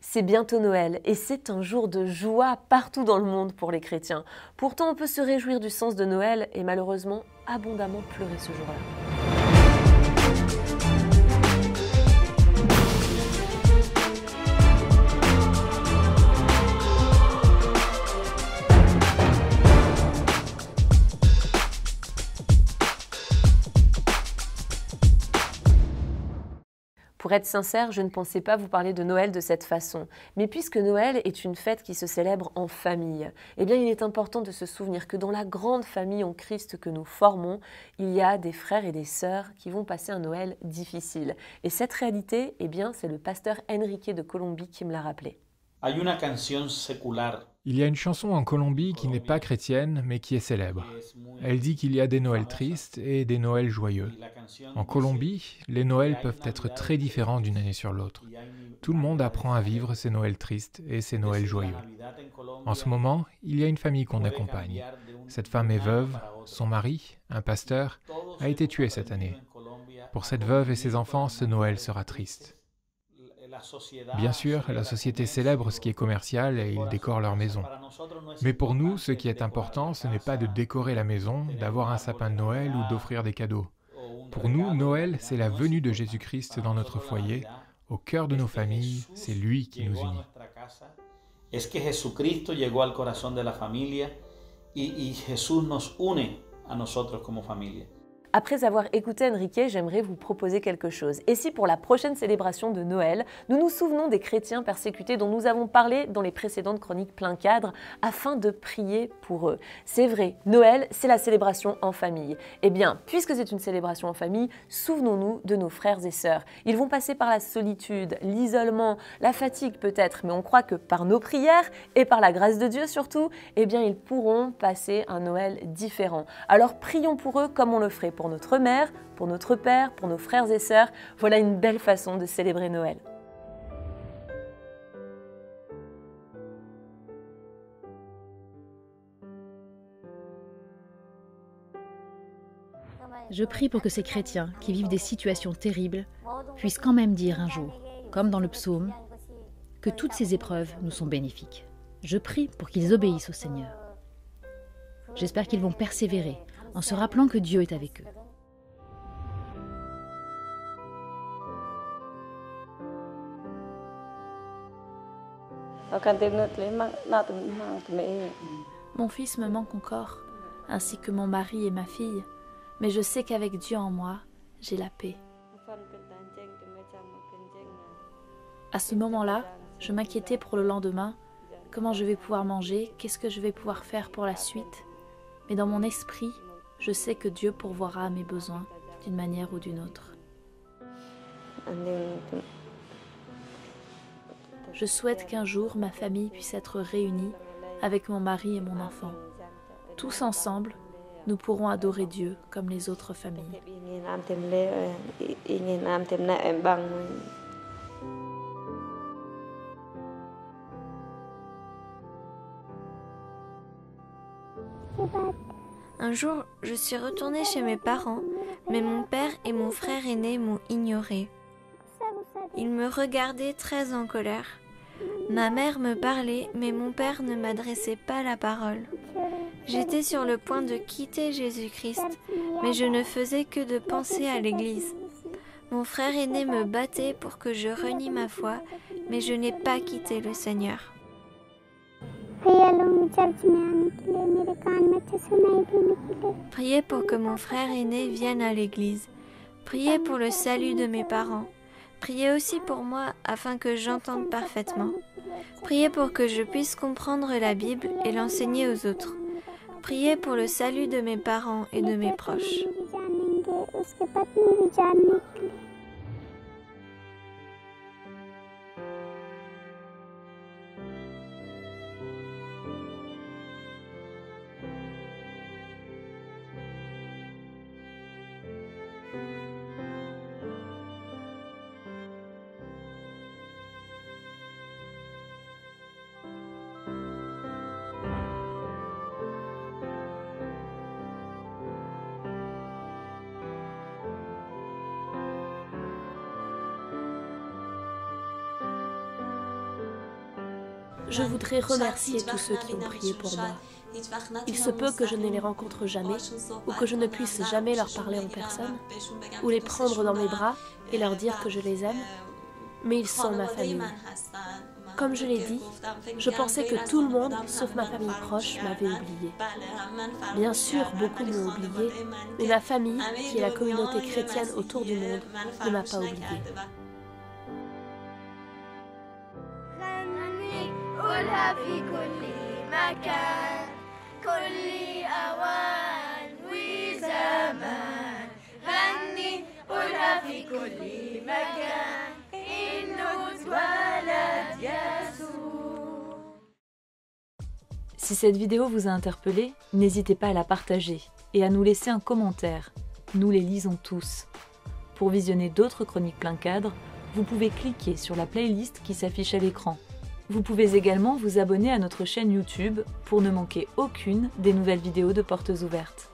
C'est bientôt Noël et c'est un jour de joie partout dans le monde pour les chrétiens. Pourtant, on peut se réjouir du sens de Noël et malheureusement abondamment pleurer ce jour-là. Pour être sincère, je ne pensais pas vous parler de Noël de cette façon. Mais puisque Noël est une fête qui se célèbre en famille, eh bien il est important de se souvenir que dans la grande famille en Christ que nous formons, il y a des frères et des sœurs qui vont passer un Noël difficile. Et cette réalité, eh bien c'est le pasteur Enrique de Colombie qui me l'a rappelé. Il y a une chanson en Colombie qui n'est pas chrétienne, mais qui est célèbre. Elle dit qu'il y a des Noëls tristes et des Noëls joyeux. En Colombie, les Noëls peuvent être très différents d'une année sur l'autre. Tout le monde apprend à vivre ces Noëls tristes et ces Noëls joyeux. En ce moment, il y a une famille qu'on accompagne. Cette femme est veuve, son mari, un pasteur, a été tué cette année. Pour cette veuve et ses enfants, ce Noël sera triste. Bien sûr, la société célèbre ce qui est commercial et ils décorent leur maison. Mais pour nous, ce qui est important, ce n'est pas de décorer la maison, d'avoir un sapin de Noël ou d'offrir des cadeaux. Pour nous, Noël, c'est la venue de Jésus-Christ dans notre foyer, au cœur de nos familles, c'est lui qui nous unit. Es que Jesucristo llegó al corazón de la familia y Jesús nos une a nosotros como familia. Après avoir écouté Enrique, j'aimerais vous proposer quelque chose. Et si pour la prochaine célébration de Noël, nous nous souvenons des chrétiens persécutés dont nous avons parlé dans les précédentes chroniques plein cadre, afin de prier pour eux. C'est vrai, Noël, c'est la célébration en famille. Eh bien, puisque c'est une célébration en famille, souvenons-nous de nos frères et sœurs. Ils vont passer par la solitude, l'isolement, la fatigue peut-être, mais on croit que par nos prières et par la grâce de Dieu surtout, eh bien, ils pourront passer un Noël différent. Alors prions pour eux comme on le ferait pour notre mère, pour notre père, pour nos frères et sœurs. Voilà une belle façon de célébrer Noël. Je prie pour que ces chrétiens qui vivent des situations terribles puissent quand même dire un jour, comme dans le psaume, que toutes ces épreuves nous sont bénéfiques. Je prie pour qu'ils obéissent au Seigneur. J'espère qu'ils vont persévérer en se rappelant que Dieu est avec eux. Mon fils me manque encore, ainsi que mon mari et ma fille, mais je sais qu'avec Dieu en moi, j'ai la paix. À ce moment-là, je m'inquiétais pour le lendemain, comment je vais pouvoir manger, qu'est-ce que je vais pouvoir faire pour la suite. Mais dans mon esprit, je sais que Dieu pourvoira à mes besoins d'une manière ou d'une autre. Je souhaite qu'un jour ma famille puisse être réunie avec mon mari et mon enfant. Tous ensemble, nous pourrons adorer Dieu comme les autres familles. Un jour, je suis retournée chez mes parents, mais mon père et mon frère aîné m'ont ignorée. Ils me regardaient très en colère. Ma mère me parlait, mais mon père ne m'adressait pas la parole. J'étais sur le point de quitter Jésus-Christ, mais je ne faisais que de penser à l'Église. Mon frère aîné me battait pour que je renie ma foi, mais je n'ai pas quitté le Seigneur. Priez pour que mon frère aîné vienne à l'église. Priez pour le salut de mes parents. Priez aussi pour moi afin que j'entende parfaitement. Priez pour que je puisse comprendre la Bible et l'enseigner aux autres. Priez pour le salut de mes parents et de mes proches. Je voudrais remercier tous ceux qui ont prié pour moi. Il se peut que je ne les rencontre jamais, ou que je ne puisse jamais leur parler en personne, ou les prendre dans mes bras et leur dire que je les aime, mais ils sont ma famille. Comme je l'ai dit, je pensais que tout le monde, sauf ma famille proche, m'avait oublié. Bien sûr, beaucoup m'ont oublié, mais ma famille, qui est la communauté chrétienne autour du monde, ne m'a pas oublié. Si cette vidéo vous a interpellé, n'hésitez pas à la partager et à nous laisser un commentaire. Nous les lisons tous. Pour visionner d'autres chroniques plein cadre, vous pouvez cliquer sur la playlist qui s'affiche à l'écran. Vous pouvez également vous abonner à notre chaîne YouTube pour ne manquer aucune des nouvelles vidéos de Portes Ouvertes.